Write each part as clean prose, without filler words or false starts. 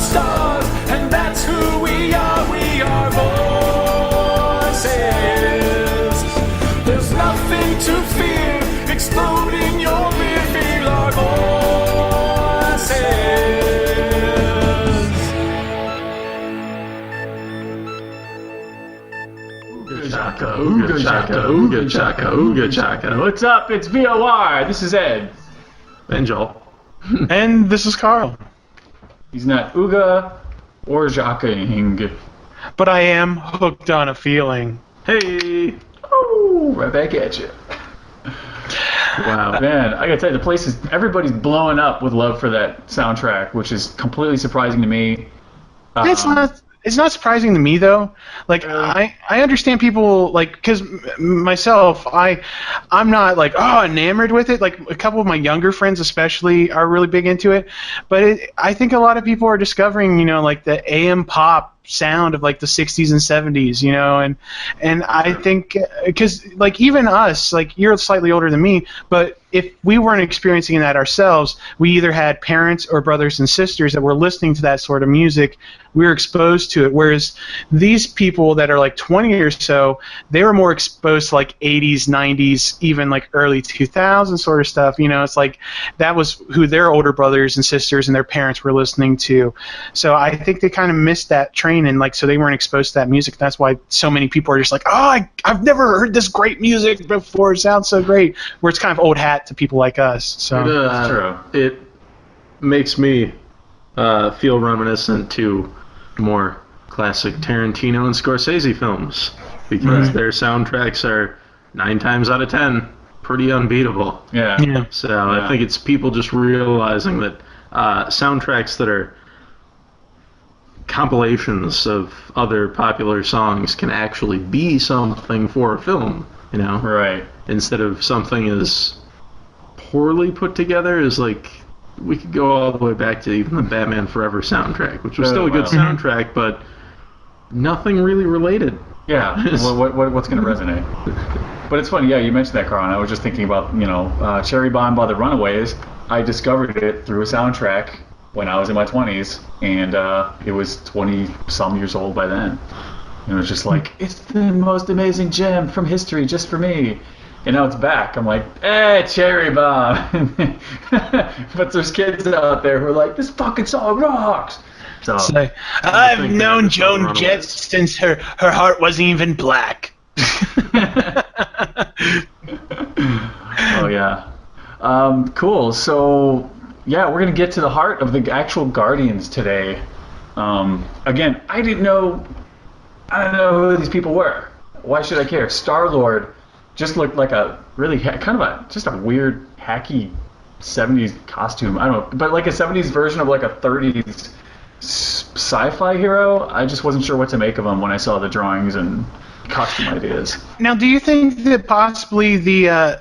stars, and that's who we are. We are voices. There's nothing to fear. Explode in your rear. Feel our voices. Ooga chaka, ooga chaka, ooga chaka, ooga chaka. What's up? It's VOR. This is Ed. And Joel. And this is Carl. He's not Ooga or Jacking. But I am hooked on a feeling. Hey! Oh, right back at you. Wow. Man, I gotta tell you, everybody's blowing up with love for that soundtrack, which is completely surprising to me. It's not surprising to me though. Like I understand people like because myself I'm not like enamored with it. Like a couple of my younger friends especially are really big into it, but I think a lot of people are discovering like the AM pop sound of like the 60s and 70s, and I think because like even us, like you're slightly older than me, but if we weren't experiencing that ourselves, we either had parents or brothers and sisters that were listening to that sort of music. We were exposed to it, whereas these people that are like 20 or so, they were more exposed to like 80s, 90s, even like early 2000s sort of stuff. It's like that was who their older brothers and sisters and their parents were listening to. So I think they kind of missed that train, and like so they weren't exposed to that music. That's why so many people are just like, I've never heard this great music before. It sounds so great. Where it's kind of old hat to people like us. So That's true. It makes me feel reminiscent to more classic Tarantino and Scorsese films because their soundtracks are 9 times out of 10 pretty unbeatable. Yeah. So I think it's people just realizing that soundtracks that are compilations of other popular songs can actually be something for a film, Right. instead of something as poorly put together as like we could go all the way back to even the Batman Forever soundtrack, which was still a good soundtrack, but nothing really related. Yeah. What's going to resonate? But it's funny. Yeah, you mentioned that, Carl. And I was just thinking about Cherry Bomb by the Runaways. I discovered it through a soundtrack when I was in my 20s, and it was 20-some years old by then. And it was just like, it's the most amazing gem from history just for me. And now it's back. I'm like, hey, Cherry Bomb. But there's kids out there who are like, this fucking song rocks. So I've known Joan Jett since her heart wasn't even black. Oh, yeah. Cool. So, yeah, we're going to get to the heart of the actual Guardians today. Again, I don't know who these people were. Why should I care? Star-Lord just looked like a really just a weird, hacky 70s costume. I don't know, but like a 70s version of like a 30s sci-fi hero. I just wasn't sure what to make of him when I saw the drawings and costume ideas. Now, do you think that possibly the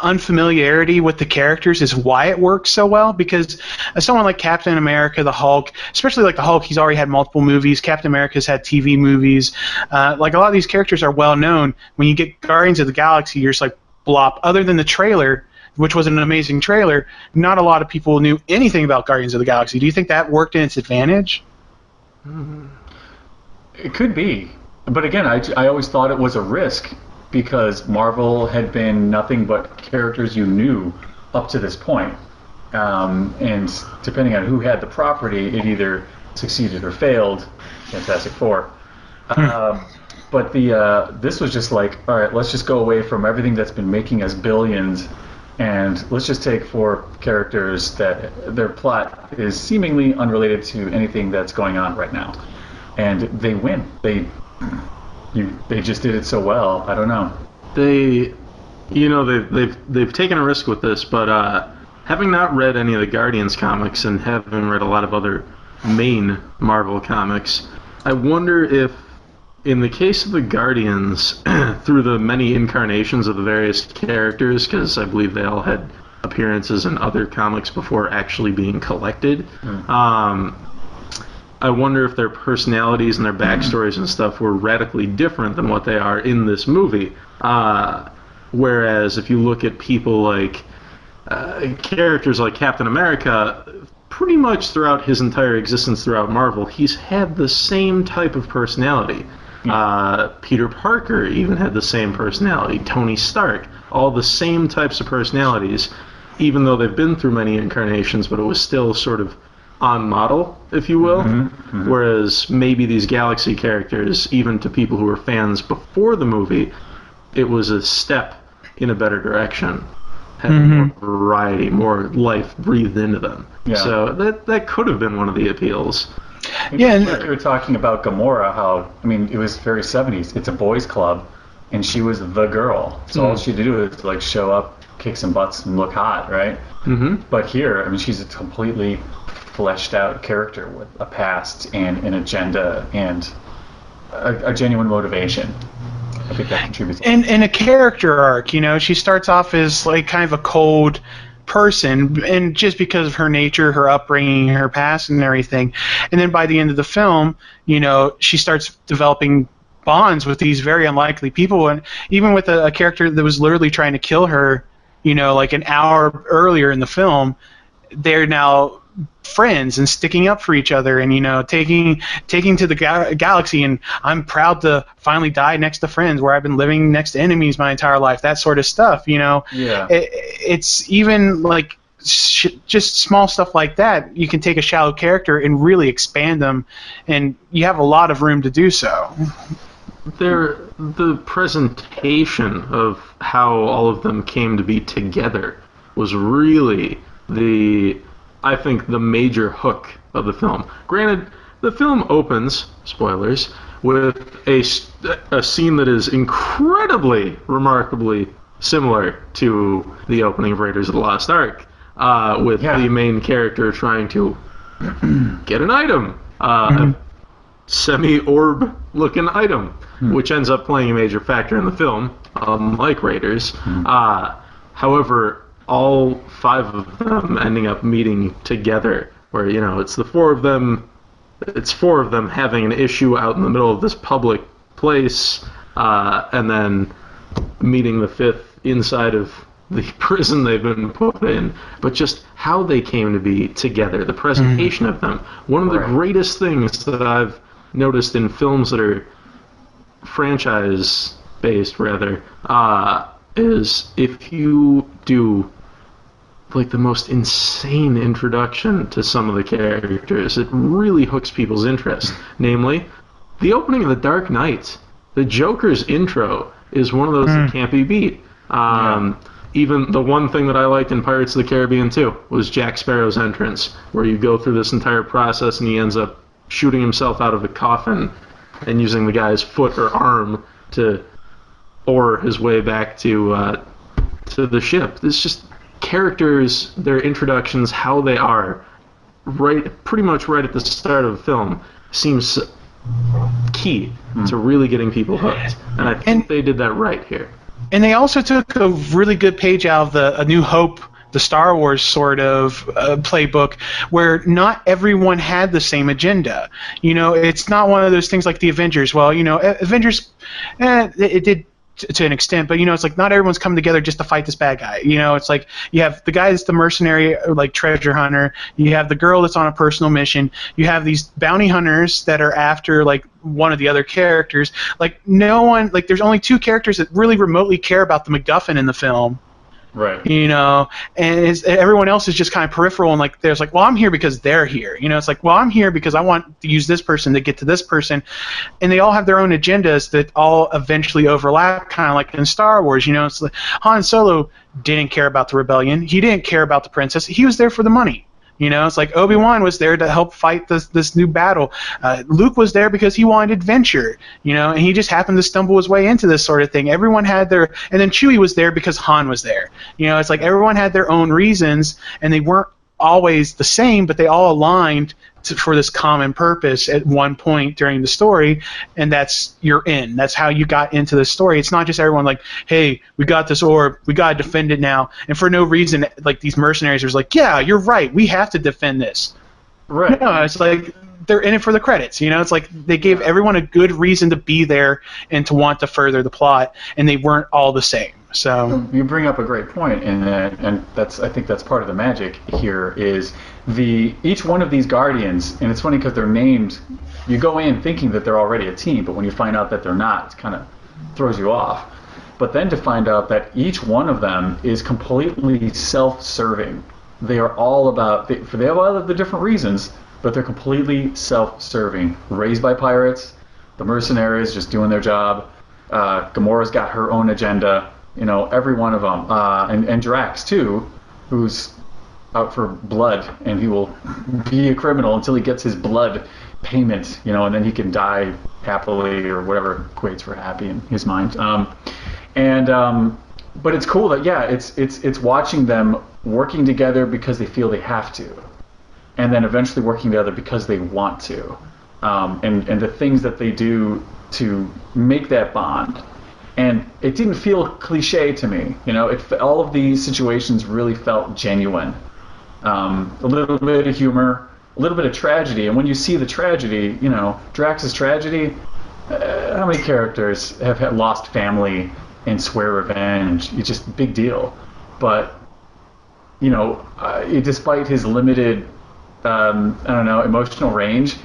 unfamiliarity with the characters is why it works so well? Because someone like Captain America, the Hulk, especially like the Hulk, he's already had multiple movies. Captain America's had TV movies. Like a lot of these characters are well known. When you get Guardians of the Galaxy, you're just like, blop. Other than the trailer, which was an amazing trailer, not a lot of people knew anything about Guardians of the Galaxy. Do you think that worked in its advantage? It could be. But again, I always thought it was a risk, because Marvel had been nothing but characters you knew up to this point. And depending on who had the property, it either succeeded or failed. Fantastic Four. But this was just like, all right, let's just go away from everything that's been making us billions, and let's just take 4 characters that their plot is seemingly unrelated to anything that's going on right now. And they win. They just did it so well. I don't know. They've taken a risk with this, but having not read any of the Guardians comics and having read a lot of other main Marvel comics, I wonder if, in the case of the Guardians, through the many incarnations of the various characters, because I believe they all had appearances in other comics before actually being collected, I wonder if their personalities and their backstories and stuff were radically different than what they are in this movie. Whereas if you look at people like characters like Captain America, pretty much throughout his entire existence throughout Marvel, he's had the same type of personality. Peter Parker even had the same personality. Tony Stark, all the same types of personalities, even though they've been through many incarnations, but it was still sort of on model, if you will. Whereas maybe these Galaxy characters, even to people who were fans before the movie, it was a step in a better direction. Having more variety, more life breathed into them. Yeah. So that could have been one of the appeals. Yeah, and, Like you were talking about Gamora, how, I mean, it was very 70s. It's a boys' club, and she was the girl. So all she had to do was, like, show up, kick some butts, and look hot, right? But here, I mean, she's a completely fleshed out character with a past and an agenda and a genuine motivation. I think that contributes. and a character arc, you know, she starts off as like kind of a cold person, and just because of her nature, her upbringing, her past, and everything, and then by the end of the film, you know, she starts developing bonds with these very unlikely people, and even with a character that was literally trying to kill her, you know, like an hour earlier in the film, they're now friends and sticking up for each other, and, you know, taking to the galaxy, and I'm proud to finally die next to friends where I've been living next to enemies my entire life, that sort of stuff, you know. Yeah. It's even like just small stuff like that. You can take a shallow character and really expand them, and you have a lot of room to do so. The presentation of how all of them came to be together was really I think the major hook of the film. Granted, the film opens, spoilers, with a scene that is incredibly, remarkably similar to the opening of Raiders of the Lost Ark, with the main character trying to get an item, a semi-orb looking item, which ends up playing a major factor in the film, unlike Raiders. However, all 5 of them ending up meeting together, where, you know, it's 4 of them having an issue out in the middle of this public place, and then meeting the 5th inside of the prison they've been put in. But just how they came to be together, the presentation of them. One of the greatest things that I've noticed in films that are franchise-based, rather, is if you do like the most insane introduction to some of the characters, it really hooks people's interest. Namely, the opening of The Dark Knight. The Joker's intro is one of those that can't be beat. Even the one thing that I liked in Pirates of the Caribbean 2 was Jack Sparrow's entrance, where you go through this entire process and he ends up shooting himself out of a coffin and using the guy's foot or arm to oar his way back to the ship. It's just characters, their introductions, how they are, pretty much right at the start of the film, seems key to really getting people hooked. And I think they did that right here. And they also took a really good page out of A New Hope, the Star Wars sort of playbook, where not everyone had the same agenda. You know, it's not one of those things like the Avengers. Well, you know, Avengers, it did to an extent, but, you know, it's like not everyone's coming together just to fight this bad guy. You know, it's like you have the guy that's the mercenary, like treasure hunter. You have the girl that's on a personal mission. You have these bounty hunters that are after, like, one of the other characters. Like, no one, like, there's only 2 characters that really remotely care about the MacGuffin in the film. Right. You know, and everyone else is just kind of peripheral, and like there's like, well, I'm here because they're here. You know, it's like, well, I'm here because I want to use this person to get to this person, and they all have their own agendas that all eventually overlap, kind of like in Star Wars. You know, it's like Han Solo didn't care about the rebellion. He didn't care about the princess. He was there for the money. You know, it's like Obi-Wan was there to help fight this new battle. Luke was there because he wanted adventure, you know, and he just happened to stumble his way into this sort of thing. Everyone had their, and then Chewie was there because Han was there. You know, it's like everyone had their own reasons, and they weren't always the same, but they all aligned for this common purpose at one point during the story, and that's you're in. That's how you got into the story. It's not just everyone like, hey, we got this orb, we got to defend it now, and for no reason, like these mercenaries are like, yeah, you're right, we have to defend this. Right. No, it's like they're in it for the credits. You know, it's like they gave everyone a good reason to be there and to want to further the plot, and they weren't all the same. So you bring up a great point, and I think that's part of the magic here is each one of these Guardians, and it's funny because they're named. You go in thinking that they're already a team, but when you find out that they're not, it kind of throws you off. But then to find out that each one of them is completely self-serving. They are all about, they have all of the different reasons, but they're completely self-serving. Raised by pirates, the mercenaries just doing their job. Gamora's got her own agenda. Every one of them. And Drax, too, who's out for blood, and he will be a criminal until he gets his blood payment, and then he can die happily or whatever equates for happy in his mind. But it's cool that it's watching them working together because they feel they have to, and then eventually working together because they want to, and the things that they do to make that bond. And it didn't feel cliche to me, all of these situations really felt genuine. A little bit of humor, a little bit of tragedy, and when you see the tragedy, Drax's tragedy, how many characters have lost family and swear revenge? It's just a big deal. But, despite his limited, emotional range,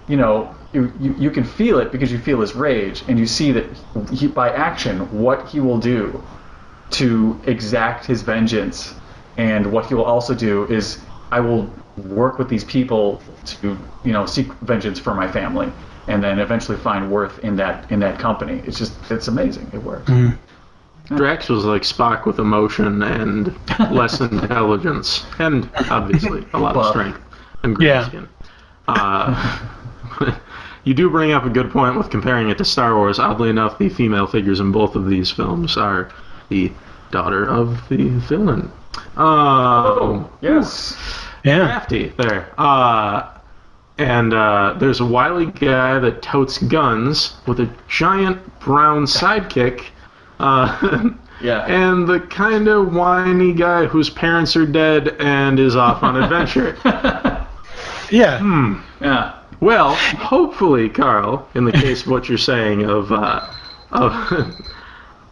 you can feel it because you feel his rage, and you see that by action what he will do to exact his vengeance. And what he will also do is, I will work with these people to, seek vengeance for my family, and then eventually find worth in that company. It's amazing. It works. Mm-hmm. Drax was like Spock with emotion and less intelligence, and obviously a lot of strength and green skin. You do bring up a good point with comparing it to Star Wars. Oddly enough, the female figures in both of these films are the daughter of the villain. Yes. Yeah. Crafty there. And there's a wily guy that totes guns with a giant brown sidekick. Yeah. And the kind of whiny guy whose parents are dead and is off on adventure. Yeah. Yeah. Well, hopefully, Carl, in the case of what you're saying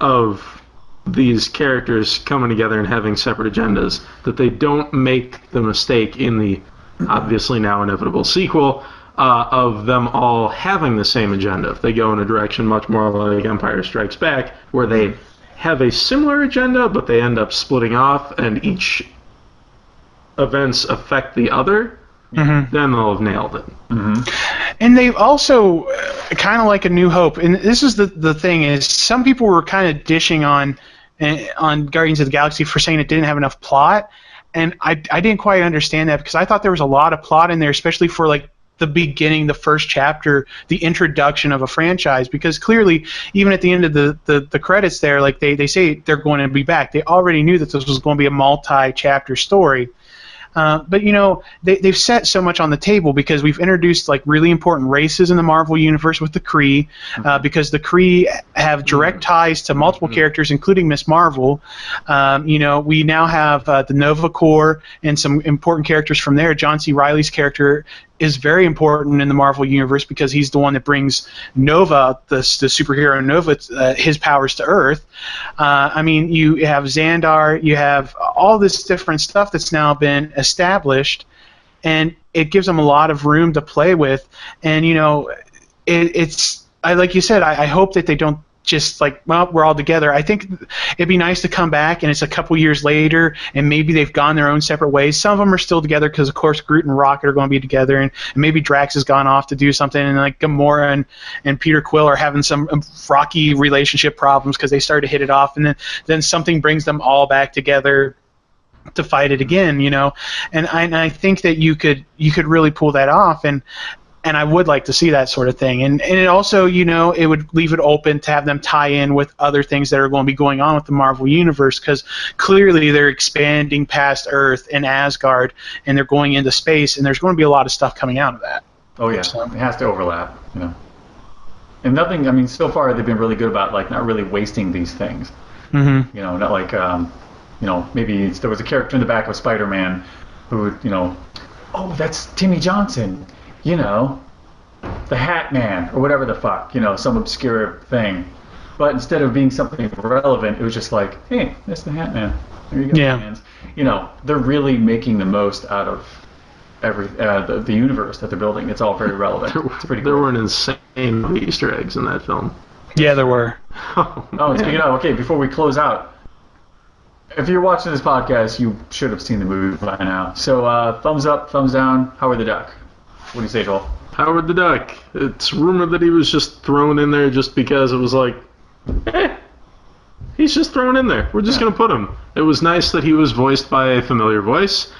of these characters coming together and having separate agendas, that they don't make the mistake in the obviously now inevitable sequel of them all having the same agenda. If they go in a direction much more like Empire Strikes Back, where they have a similar agenda, but they end up splitting off and each events affect the other, then they'll have nailed it. Mm-hmm. And they've also kind of like A New Hope, and this is the thing is, some people were kind of dishing on Guardians of the Galaxy for saying it didn't have enough plot, and I didn't quite understand that, because I thought there was a lot of plot in there, especially for like the beginning, the first chapter, the introduction of a franchise, because clearly even at the end of the credits there, like they say they're going to be back. They already knew that this was going to be a multi-chapter story. But they've set so much on the table, because we've introduced like really important races in the Marvel universe with the Kree, because the Kree have direct ties to multiple characters, including Miss Marvel. We now have the Nova Corps and some important characters from there. John C. Reilly's character is very important in the Marvel universe, because he's the one that brings Nova, the superhero Nova, his powers to Earth. You have Xandar, you have all this different stuff that's now been established, and it gives them a lot of room to play with. And it's like you said, I hope that they don't just like, well, we're all together. I think it'd be nice to come back and it's a couple years later and maybe they've gone their own separate ways. Some of them are still together because, of course, Groot and Rocket are going to be together, and maybe Drax has gone off to do something, and like Gamora and Peter Quill are having some rocky relationship problems because they started to hit it off, and then something brings them all back together to fight it again, And I think that you could really pull that off, and I would like to see that sort of thing. And it also, it would leave it open to have them tie in with other things that are going to be going on with the Marvel Universe, because clearly they're expanding past Earth and Asgard, and they're going into space, and there's going to be a lot of stuff coming out of that. Oh, yeah. So it has to overlap, And nothing, so far they've been really good about, like, not really wasting these things. Mm-hmm. Not like, maybe there was a character in the back of Spider-Man who, oh, that's Timmy Johnson. The Hat Man, or whatever the fuck, some obscure thing. But instead of being something relevant, it was just like, hey, that's the Hat Man. There you go, Yeah. fans. You know, they're really making the most out of the universe that they're building. It's all very relevant. It's pretty cool. There were an insane Easter eggs in that film. Yeah, there were. Oh, speaking of, okay, before we close out, if you're watching this podcast, you should have seen the movie by now. So, thumbs up, thumbs down, Howard the Duck. What do you say, Joel? Howard the Duck. It's rumored that he was just thrown in there just because it was like, he's just thrown in there. We're just going to put him. It was nice that he was voiced by a familiar voice,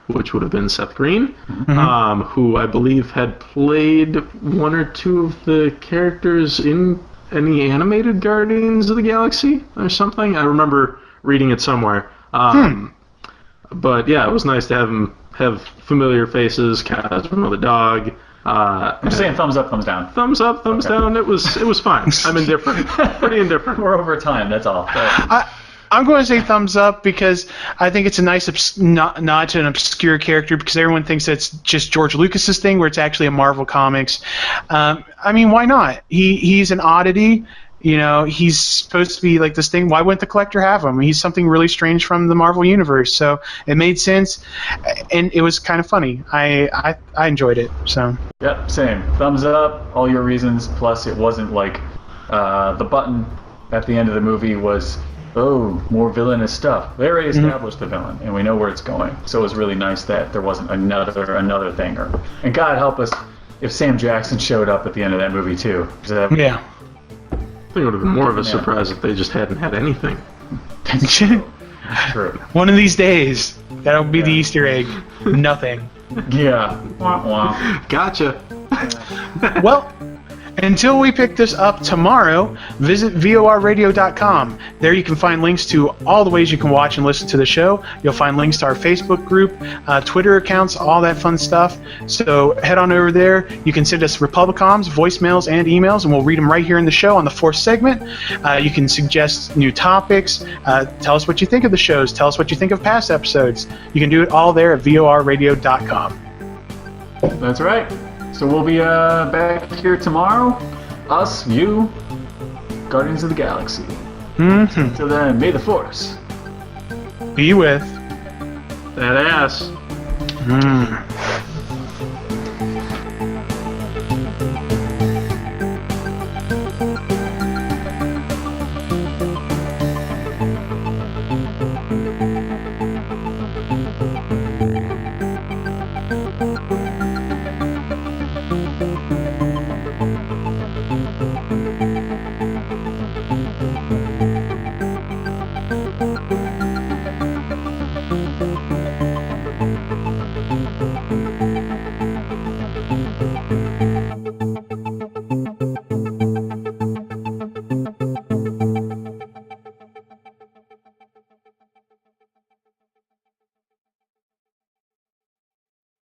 which would have been Seth Green, who I believe had played one or two of the characters in any animated Guardians of the Galaxy or something. I remember reading it somewhere. But yeah, it was nice to have him have familiar faces, Cosmo the dog. I'm saying thumbs up, thumbs down. Thumbs up, thumbs down. It was fine. I'm indifferent. Pretty indifferent. We're over time, that's all. I'm going to say thumbs up because I think it's a nice nod to an obscure character because everyone thinks that's just George Lucas's thing where it's actually a Marvel Comics. I mean, why not? He's an oddity. You know, he's supposed to be like this thing. Why wouldn't the Collector have him? He's something really strange from the Marvel Universe. So it made sense, and it was kind of funny. I enjoyed it. So. Yep, same. Thumbs up, all your reasons. Plus, it wasn't like the button at the end of the movie was, oh, more villainous stuff. They already established the villain, and we know where it's going. So it was really nice that there wasn't another thing. And God help us if Sam Jackson showed up at the end of that movie too. Yeah. I think it would have been more of a surprise if they just hadn't had anything. That's true. One of these days, that'll be the Easter egg. Nothing. Yeah. Wah, wah. Gotcha. Well, until we pick this up tomorrow, visit vorradio.com. There you can find links to all the ways you can watch and listen to the show. You'll find links to our Facebook group, Twitter accounts, all that fun stuff. So head on over there. You can send us Republicoms, voicemails, and emails, and we'll read them right here in the show on the fourth segment. You can suggest new topics. Tell us what you think of the shows. Tell us what you think of past episodes. You can do it all there at vorradio.com. That's right. So we'll be back here tomorrow. Us, you, Guardians of the Galaxy. Until then, may the Force be with that ass.